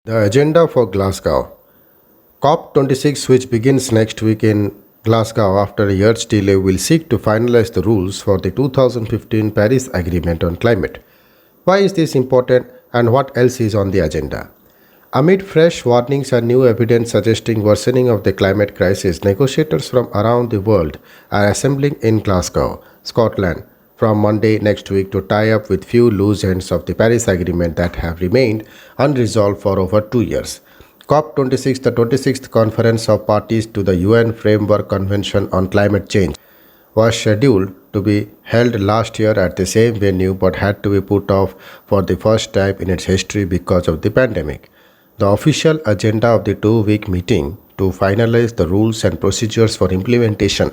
The agenda for Glasgow. COP26, which begins next week in Glasgow after a year's delay, will seek to finalize the rules for the 2015 Paris Agreement on climate. Why is this important and what else is on the agenda? Amid fresh warnings and new evidence suggesting worsening of the climate crisis, negotiators from around the world are assembling in Glasgow, Scotland, from Monday next week to tie up with few loose ends of the Paris Agreement that have remained unresolved for over 2 years. COP26, the 26th Conference of Parties to the UN Framework Convention on Climate Change, was scheduled to be held last year at the same venue but had to be put off for the first time in its history because of the pandemic. The official agenda of the 2 week meeting to finalize the rules and procedures for implementation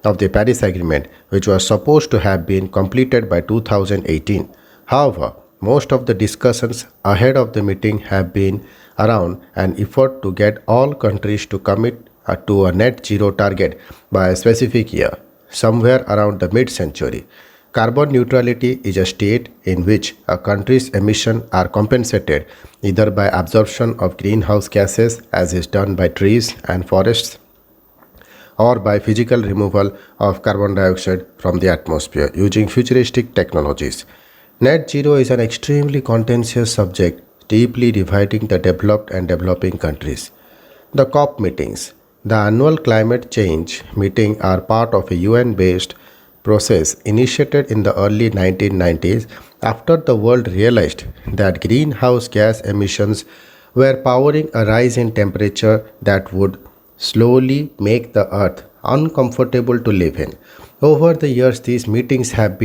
of the Paris Agreement, which was supposed to have been completed by 2018. However, most of the discussions ahead of the meeting have been around an effort to get all countries to commit to a net zero target by a specific year, somewhere around the mid-century. Carbon neutrality is a state in which a country's emissions are compensated either by absorption of greenhouse gases, as is done by trees and forests, or by physical removal of carbon dioxide from the atmosphere using futuristic technologies. Net zero is an extremely contentious subject, deeply dividing the developed and developing countries. The COP meetings, the annual climate change meeting, are part of a UN based process initiated in the early 1990s after the world realized that greenhouse gas emissions were powering a rise in temperature that would slowly make the earth uncomfortable to live in. Over the years, these meetings have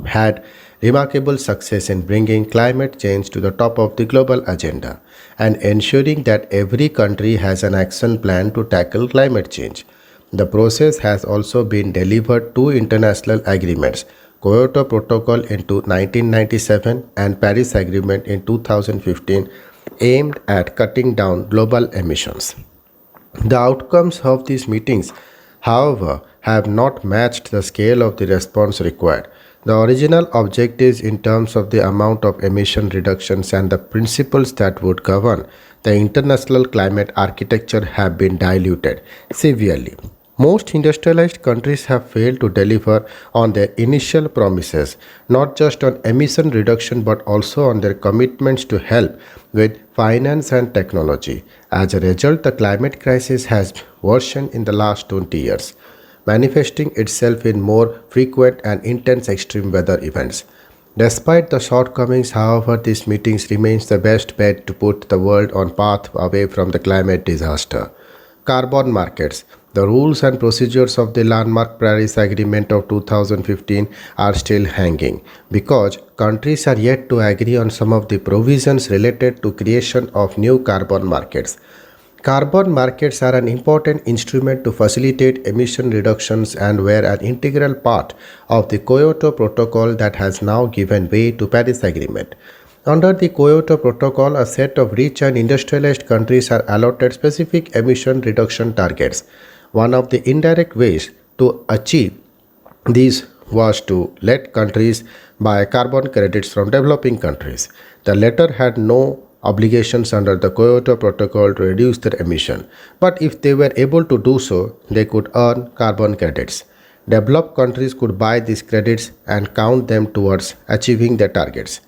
had remarkable success in bringing climate change to the top of the global agenda and ensuring that every country has an action plan to tackle climate change. The process has also been delivered two international agreements, Kyoto Protocol in 1997 and Paris Agreement in 2015, aimed at cutting down global emissions. The outcomes of these meetings, however, have not matched the scale of the response required. The original objectives in terms of the amount of emission reductions and the principles that would govern the international climate architecture have been diluted severely. Most industrialized countries have failed to deliver on their initial promises, not just on emission reduction but also on their commitments to help with finance and technology. As a result, the climate crisis has worsened in the last 20 years, manifesting itself in more frequent and intense extreme weather events. Despite the shortcomings, however, these meetings remains the best bet to put the world on path away from the climate disaster. Carbon markets. The rules and procedures of the landmark Paris Agreement of 2015 are still hanging because countries are yet to agree on some of the provisions related to creation of new carbon markets. Carbon markets are an important instrument to facilitate emission reductions and were an integral part of the Kyoto Protocol that has now given way to Paris Agreement. Under the Kyoto Protocol, a set of rich and industrialized countries are allotted specific emission reduction targets. One of the indirect ways to achieve these was to let countries buy carbon credits from developing countries. The latter had no obligations under the Kyoto Protocol to reduce their emission, but if they were able to do so, they could earn carbon credits. Developed countries could buy these credits and count them towards achieving their targets.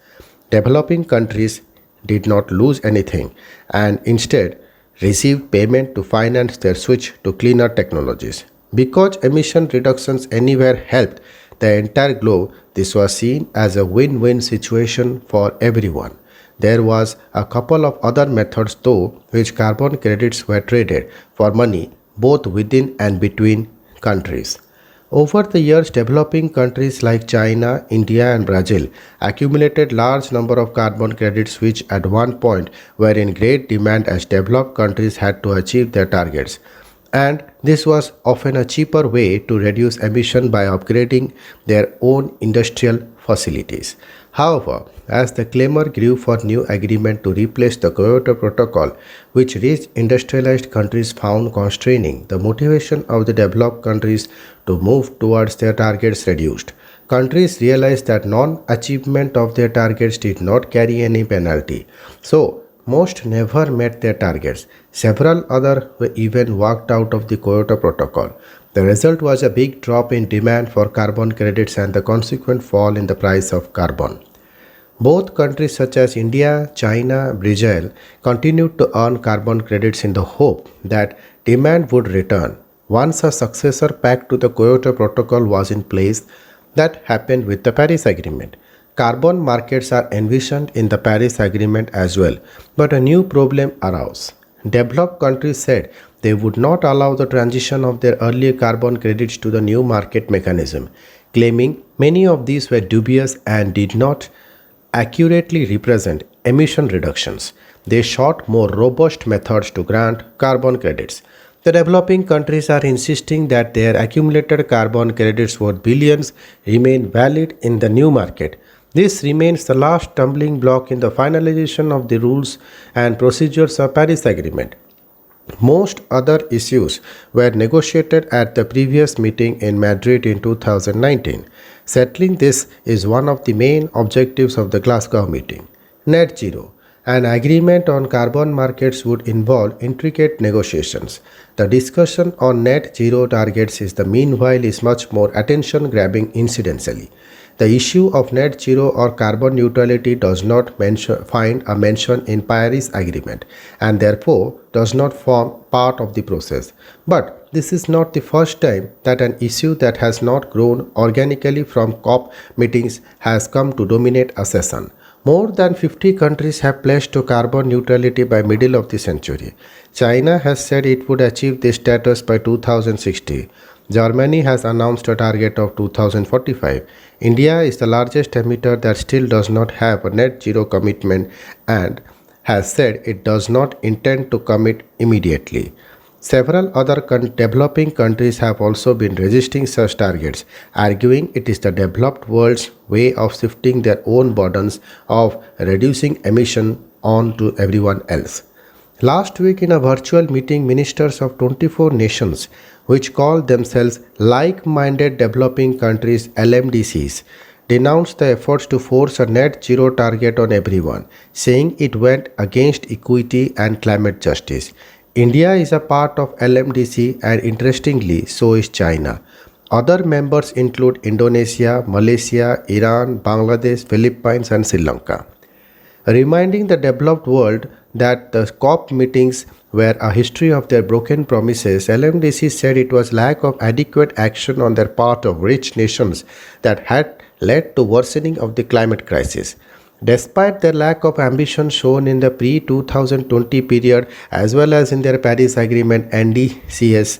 Developing countries did not lose anything and instead received payment to finance their switch to cleaner technologies. Because emission reductions anywhere helped the entire globe, this was seen as a win-win situation for everyone. There was a couple of other methods though which carbon credits were traded for money both within and between countries. Over the years, developing countries like China, India and Brazil accumulated large number of carbon credits which at one point were in great demand as developed countries had to achieve their targets. And this was often a cheaper way to reduce emission by upgrading their own industrial facilities. However, as the clamor grew for new agreement to replace the Kyoto Protocol, which rich industrialized countries found constraining, the motivation of the developed countries to move towards their targets reduced. Countries realized that non-achievement of their targets did not carry any penalty. So, most never met their targets. Several others were even walked out of the Kyoto Protocol. The result was a big drop in demand for carbon credits and the consequent fall in the price of carbon. Both countries such as India, China, Brazil continued to earn carbon credits in the hope that demand would return. Once a successor pact to the Kyoto Protocol was in place, that happened with the Paris Agreement. Carbon markets are envisioned in the Paris Agreement as well, but a new problem arose. Developed countries said they would not allow the transition of their earlier carbon credits to the new market mechanism, claiming many of these were dubious and did not accurately represent emission reductions. They sought more robust methods to grant carbon credits. The developing countries are insisting that their accumulated carbon credits worth billions remain valid in the new market. This remains the last stumbling block in the finalization of the rules and procedures of Paris Agreement. Most other issues were negotiated at the previous meeting in Madrid in 2019. Settling this is one of the main objectives of the Glasgow meeting. Net zero. An agreement on carbon markets would involve intricate negotiations. The discussion on net zero targets is the meanwhile is much more attention grabbing incidentally. The issue of net zero or carbon neutrality does not find a mention in Paris Agreement and therefore does not form part of the process. But this is not the first time that an issue that has not grown organically from COP meetings has come to dominate a session. More than 50 countries have pledged to carbon neutrality by middle of the century. China has said it would achieve this status by 2060. Germany has announced a target of 2045. India is the largest emitter that still does not have a net zero commitment and has said it does not intend to commit immediately. Several other developing countries have also been resisting such targets, arguing it is the developed world's way of shifting their own burdens of reducing emission on to everyone else. Last week, in a virtual meeting, ministers of 24 nations, which call themselves like minded developing countries LMDCs, denounced the efforts to force a net zero target on everyone, saying it went against equity and climate justice. India is a part of LMDC and interestingly, so is China. Other members include Indonesia, Malaysia, Iran, Bangladesh, Philippines, and Sri Lanka. Reminding the developed world that the COP meetings were a history of their broken promises, LMDC said it was lack of adequate action on their part of rich nations that had led to worsening of the climate crisis. Despite their lack of ambition shown in the pre-2020 period as well as in their Paris Agreement NDCs,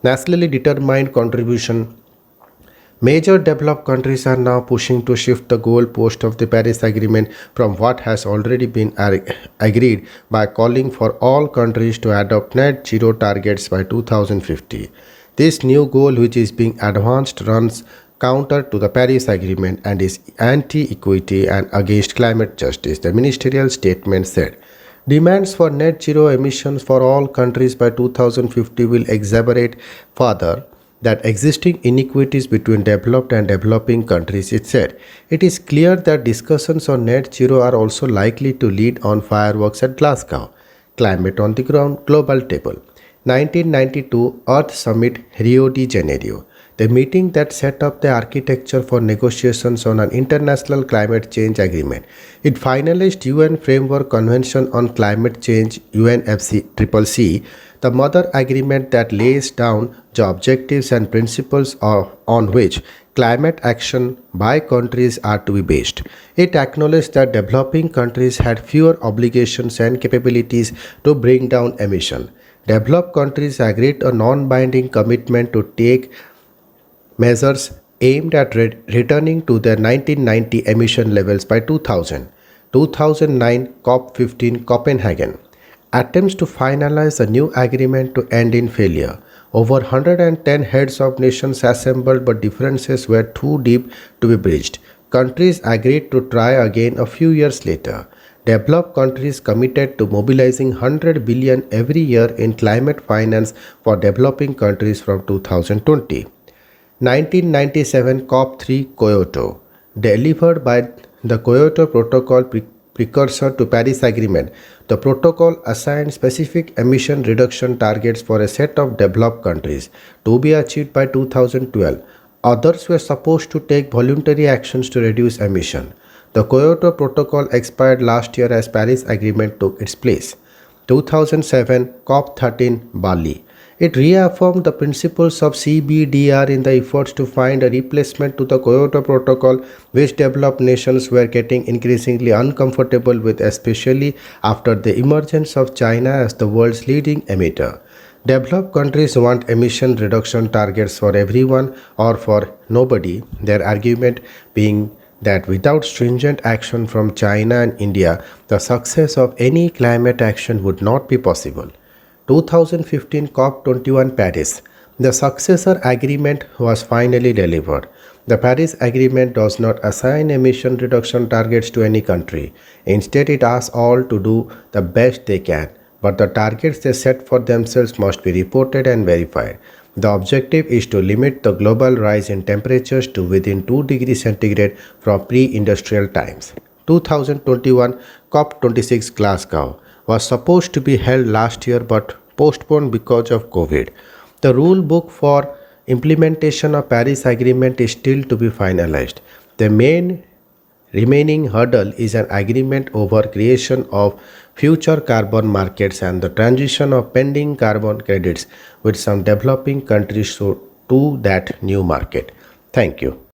nationally determined contribution, major developed countries are now pushing to shift the goalpost of the Paris Agreement from what has already been agreed by calling for all countries to adopt net zero targets by 2050. This new goal, which is being advanced, runs counter to the Paris Agreement and is anti-equity and against climate justice, the ministerial statement said. Demands for net zero emissions for all countries by 2050 will exacerbate further that existing inequities between developed and developing countries, it said. It is clear that discussions on net zero are also likely to lead on fireworks at Glasgow. Climate on the ground global table. 1992 Earth Summit, Rio de Janeiro. The meeting that set up the architecture for negotiations on an international climate change agreement. It finalized UN Framework Convention on Climate Change UNFCCC, the mother agreement that lays down the objectives and principles on which climate action by countries are to be based. It acknowledged that developing countries had fewer obligations and capabilities to bring down emission. Developed countries agreed a non-binding commitment to take measures aimed at returning to their 1990 emission levels by 2000. 2009 COP15 Copenhagen. Attempts to finalize a new agreement to end in failure. Over 110 heads of nations assembled, but differences were too deep to be bridged. Countries agreed to try again a few years later. Developed countries committed to mobilizing 100 billion every year in climate finance for developing countries from 2020. 1997 COP3 Kyoto. Delivered by the Kyoto Protocol precursor to Paris Agreement, the protocol assigned specific emission reduction targets for a set of developed countries to be achieved by 2012. Others were supposed to take voluntary actions to reduce emission. The Kyoto Protocol expired last year as Paris Agreement took its place. 2007 COP13 Bali. It reaffirmed the principles of CBDR in the efforts to find a replacement to the Kyoto Protocol, which developed nations were getting increasingly uncomfortable with, especially after the emergence of China as the world's leading emitter. Developed countries want emission reduction targets for everyone or for nobody, their argument being that without stringent action from China and India, the success of any climate action would not be possible. 2015 COP21 Paris. The successor agreement was finally delivered. The Paris Agreement does not assign emission reduction targets to any country. Instead, it asks all to do the best they can, but the targets they set for themselves must be reported and verified. The objective is to limit the global rise in temperatures to within 2 degrees centigrade from pre-industrial times. 2021 COP26 Glasgow was supposed to be held last year but postponed because of COVID. The rule book for implementation of Paris Agreement is still to be finalized. The main remaining hurdle is an agreement over creation of future carbon markets and the transition of pending carbon credits with some developing countries to that new market. Thank you.